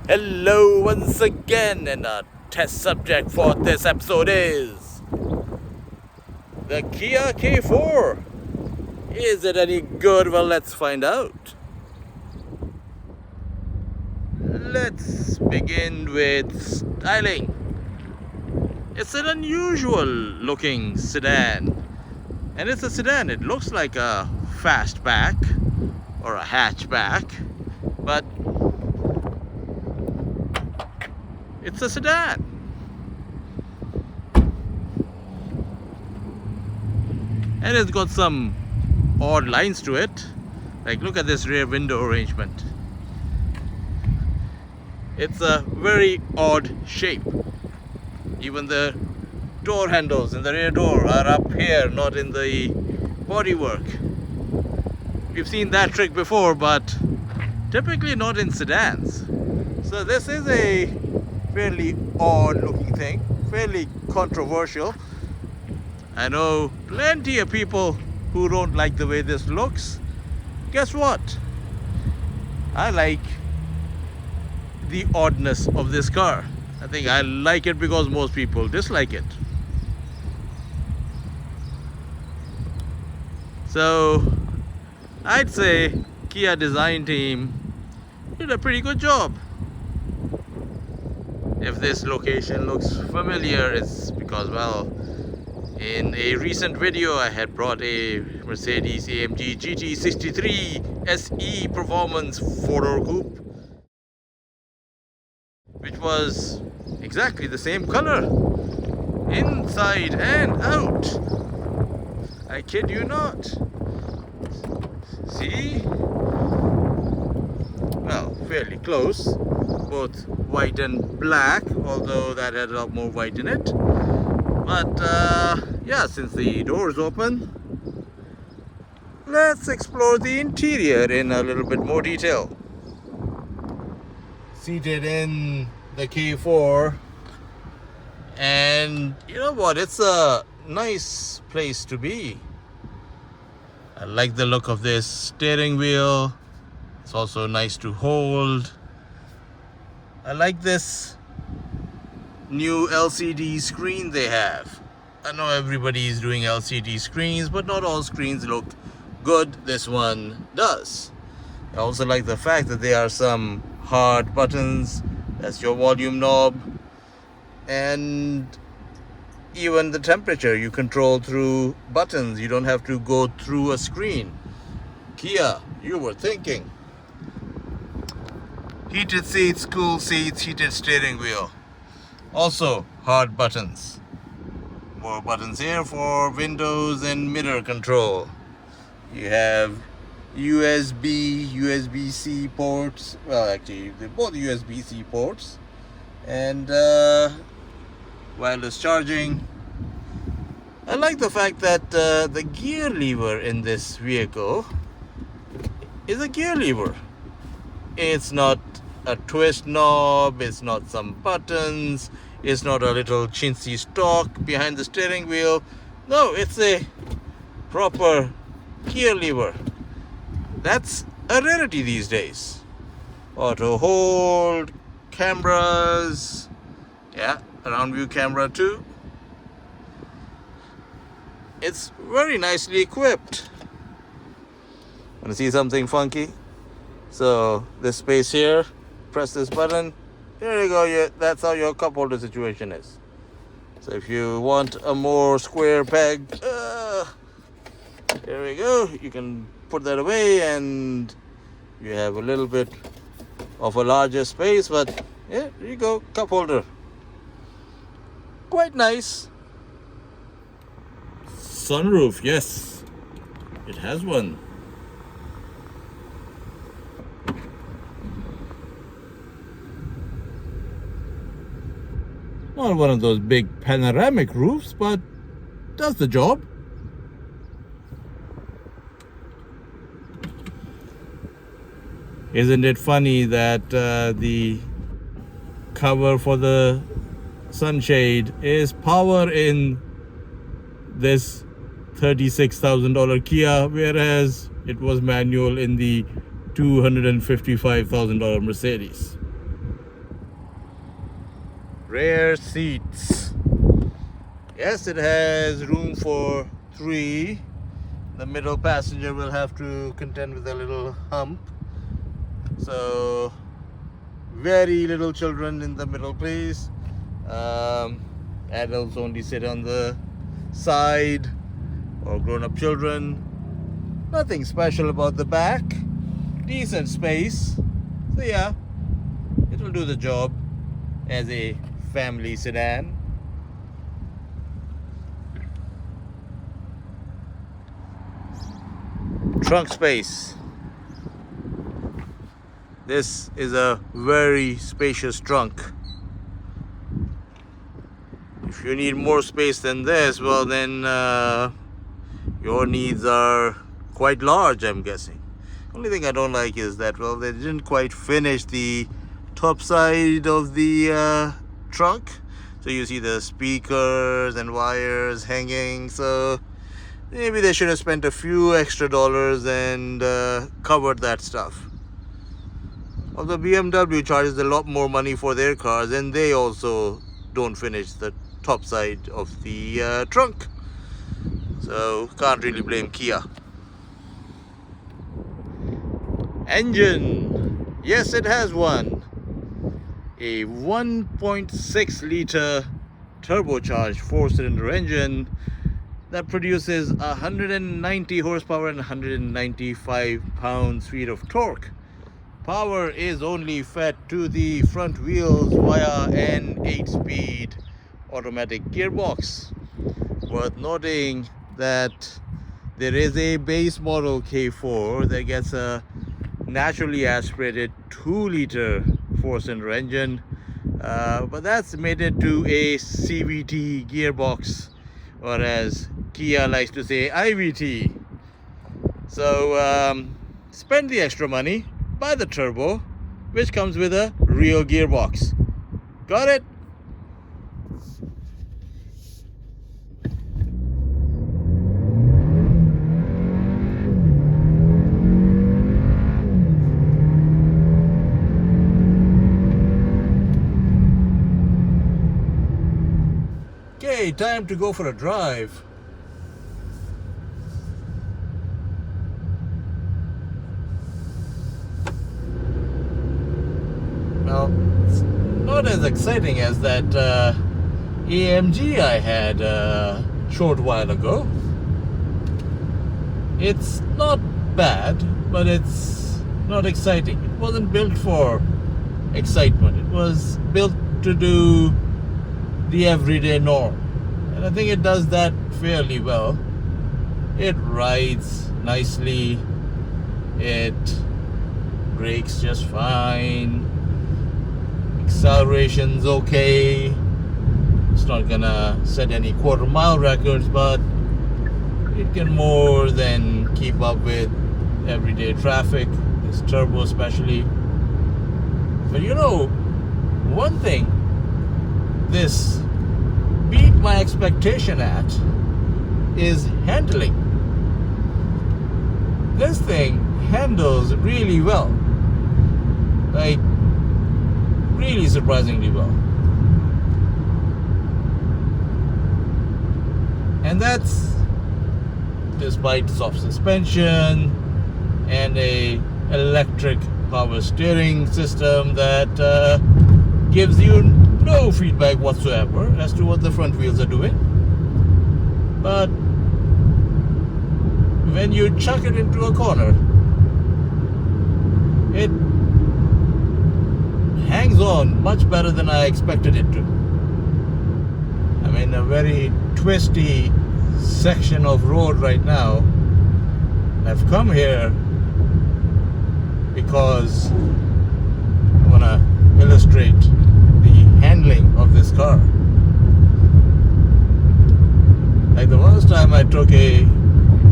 Hello once again, and our test subject for this episode is the Kia K4. Is it any good? Well, let's find out. Let's begin with styling. It's an unusual looking sedan, and it's a sedan. It looks like a fastback or a hatchback, but it's a sedan. And it's got some odd lines to it. Like, look at this rear window arrangement. It's a very odd shape. Even the door handles in the rear door are up here, not in the bodywork. We've seen that trick before, but typically not in sedans. So this is a fairly odd looking thing, fairly controversial. I know plenty of people who don't like the way this looks. Guess what? I like the oddness of this car. I think I like it because most people dislike it. So I'd say Kia design team did a pretty good job. If this location looks familiar, it's because, well, in a recent video I had brought a Mercedes-AMG GT63 SE Performance 4-door coupe, which was exactly the same color inside and out. I kid you not. See? Well, fairly close. Both white and black, although that had a lot more white in it. But yeah, since the door is open, let's explore the interior in a little bit more detail. Seated in the K4, and you know what, it's a nice place to be. I like the look of this steering wheel. It's also nice to hold. I like this new LCD screen they have. I know everybody is doing LCD screens, but not all screens look good. This one does. I also like the fact that there are some hard buttons. That's your volume knob, and even the temperature you control through buttons. You don't have to go through a screen. Kia, you were thinking. Heated seats, cool seats, heated steering wheel. Also hard buttons. More buttons here for windows and mirror control. You have USB, USB-C ports. Well, actually, they're both USB-C ports. And wireless charging. I like the fact that the gear lever in this vehicle is a gear lever. It's not a twist knob, it's not some buttons, it's not a little chintzy stalk behind the steering wheel. No, it's a proper gear lever. That's a rarity these days. Auto hold, cameras, yeah, around view camera too. It's very nicely equipped. Want to see something funky? So this space here, press this button, there you go. That's how your cup holder situation is. So if you want a more square peg, there we go. You can put that away and you have a little bit of a larger space, but yeah, there you go, cup holder. Quite nice. Sunroof, yes, it has one. Not one of those big panoramic roofs, but does the job. Isn't it funny that the cover for the sunshade is power in this $36,000 Kia, whereas it was manual in the $255,000 Mercedes. Rear seats. Yes, it has room for 3. The middle passenger will have to contend with a little hump. So, very little children in the middle place. Adults only sit on the side, or grown-up children. Nothing special about the back. Decent space. So yeah, it will do the job as a family sedan. Trunk space. This is a very spacious trunk. If you need more space than this, well then your needs are quite large, I'm guessing. Only thing I don't like is that, well, they didn't quite finish the top side of the trunk. So you see the speakers and wires hanging. So maybe they should have spent a few extra dollars and covered that stuff. Although BMW charges a lot more money for their cars, and they also don't finish the top side of the trunk. So can't really blame Kia. Engine. Yes, it has one. A 1.6 liter turbocharged 4-cylinder engine that produces 190 horsepower and 195 pounds-feet of torque. Power is only fed to the front wheels via an 8-speed automatic gearbox. Worth noting that there is a base model K4 that gets a naturally aspirated 2-liter 4-cylinder engine, but that's mated to a CVT gearbox, or as Kia likes to say, IVT. So spend the extra money, buy the turbo, which comes with a real gearbox. Got it? Okay, time to go for a drive. Well, it's not as exciting as that AMG I had a short while ago. It's not bad, but it's not exciting. It wasn't built for excitement. It was built to do the everyday norm, and I think it does that fairly well. It rides nicely, it brakes just fine, acceleration's okay. It's not gonna set any quarter-mile records, but it can more than keep up with everyday traffic, this turbo especially. But you know, one thing this beat my expectation at is handling. This thing handles really well, like really surprisingly well, and that's despite soft suspension and a electric power steering system that gives you no feedback whatsoever as to what the front wheels are doing. But when you chuck it into a corner, it hangs on much better than I expected it to. I'm in a very twisty section of road right now. I've come here because I want to illustrate the handling of this car. Like the first time I took a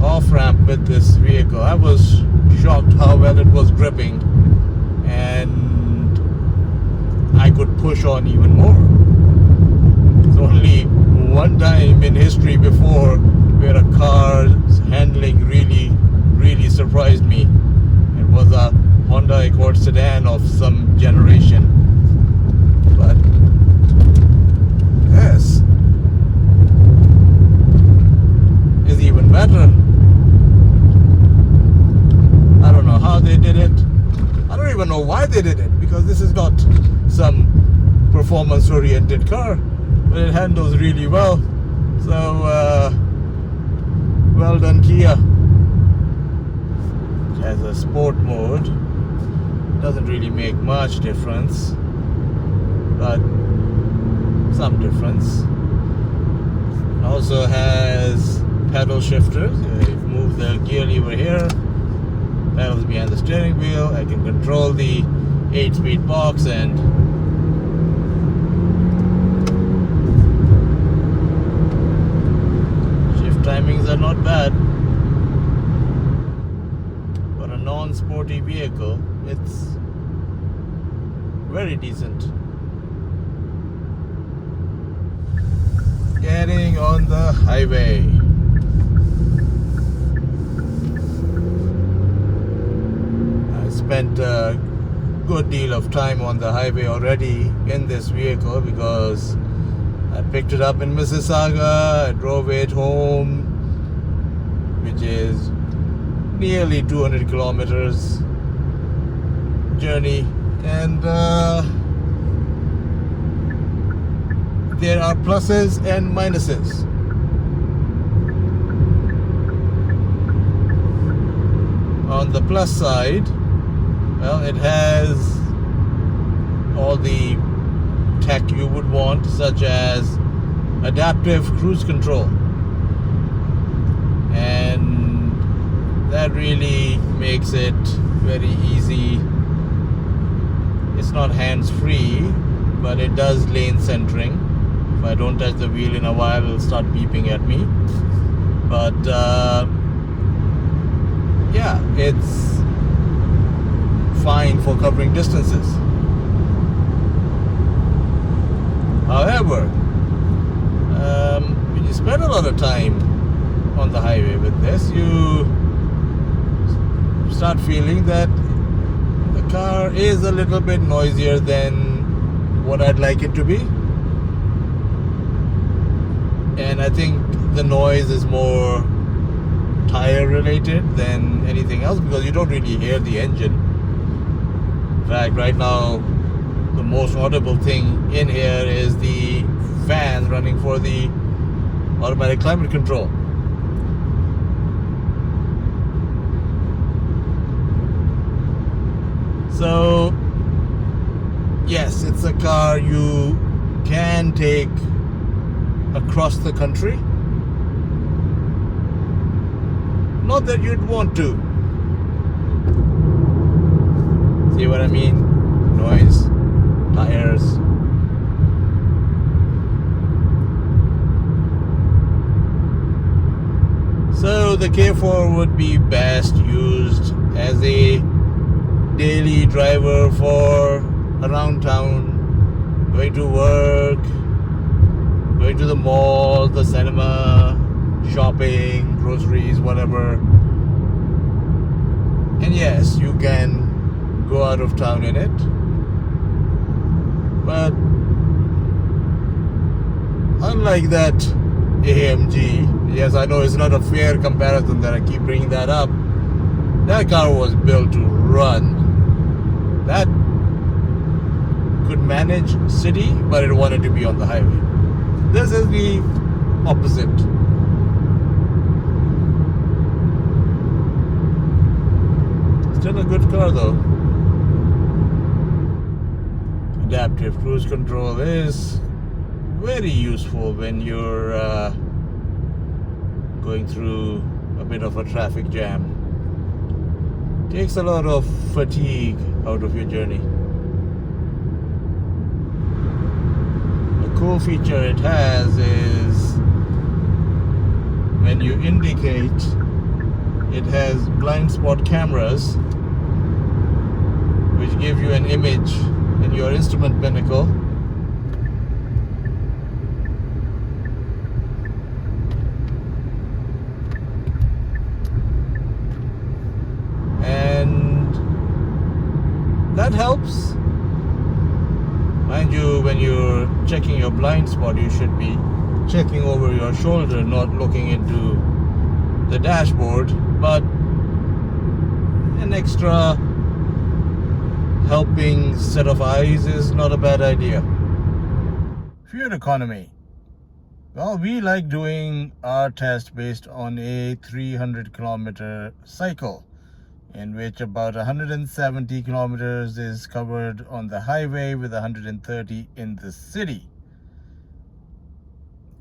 off-ramp with this vehicle, I was shocked how well it was gripping, and I could push on even more. There's only one time in history before where a car's handling really surprised me. It was a Honda Accord sedan of some generation. But it, because this is not some performance oriented car, but it handles really well. So well done, Kia. It has a sport mode, doesn't really make much difference, but some difference. Also has pedal shifters. You move the gear lever here, pedals behind the steering wheel. I can control the 8-speed box, and shift timings are not bad. For a non-sporty vehicle, it's very decent. Getting on the highway. I spent a good deal of time on the highway already in this vehicle, because I picked it up in Mississauga, I drove it home, which is nearly 200 kilometers journey, and there are pluses and minuses. On the plus side, well, it has all the tech you would want, such as adaptive cruise control, and that really makes it very easy. It's not hands-free, but it does lane centering. If I don't touch the wheel in a while, it'll start beeping at me. But yeah, it's fine for covering distances. However, when you spend a lot of time on the highway with this, you start feeling that the car is a little bit noisier than what I'd like it to be. And I think the noise is more tire related than anything else, because you don't really hear the engine. In fact, right now the most audible thing in here is the fan running for the automatic climate control. So yes, it's a car you can take across the country. Not that you'd want to. See what I mean? Noise, tires. So the Kia Forte would be best used as a daily driver for around town, going to work, going to the mall, the cinema, shopping, groceries, whatever. And yes, you can go out of town in it, but unlike that AMG, yes, I know it's not a fair comparison that I keep bringing that up. That car was built to run. That could manage city, but it wanted to be on the highway. This is the opposite. Still a good car though. Adaptive cruise control is very useful when you're going through a bit of a traffic jam. Takes a lot of fatigue out of your journey. A cool feature it has is when you indicate, it has blind spot cameras which give you an image in your instrument pinnacle. And that helps. Mind you, when you're checking your blind spot, you should be checking over your shoulder, not looking into the dashboard. But an extra helping set of eyes is not a bad idea. Fuel economy. Well, we like doing our test based on a 300 kilometer cycle, in which about 170 kilometers is covered on the highway with 130 in the city.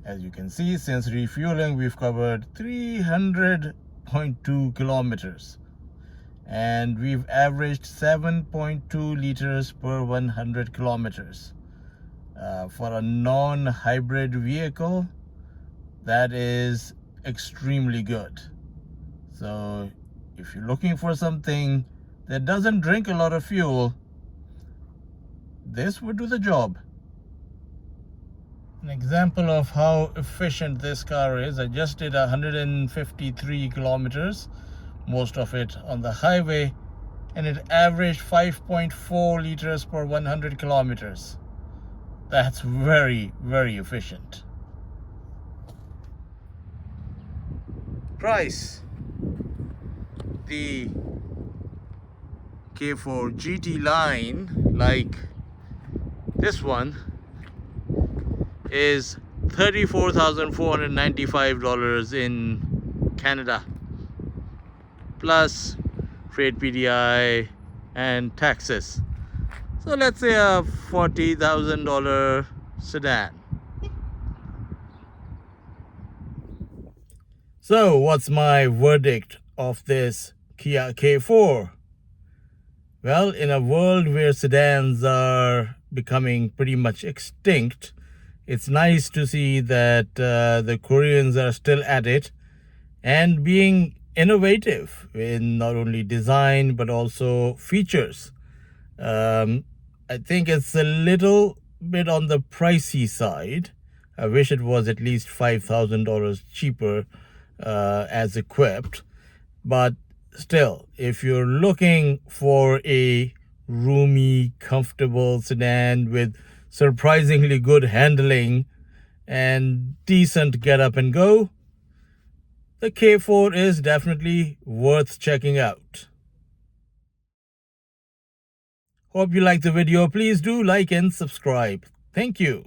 As you can see, since refueling, we've covered 300.2 kilometers. And we've averaged 7.2 liters per 100 kilometers. For a non-hybrid vehicle, that is extremely good. So if you're looking for something that doesn't drink a lot of fuel, this would do the job. An example of how efficient this car is, I just did 153 kilometers, most of it on the highway, and it averaged 5.4 liters per 100 kilometers. That's very, very efficient. Price. The Kia Forte GT line, like this one, is $34,495 in Canada, plus freight PDI and taxes. So let's say a $40,000 sedan. So what's my verdict of this Kia K4? Well, in a world where sedans are becoming pretty much extinct, it's nice to see that the Koreans are still at it and being innovative in not only design but also features. I think it's a little bit on the pricey side. I wish it was at least $5,000 cheaper as equipped. But still, if you're looking for a roomy, comfortable sedan with surprisingly good handling and decent get up and go, the K4 is definitely worth checking out. Hope you liked the video. Please do like and subscribe. Thank you.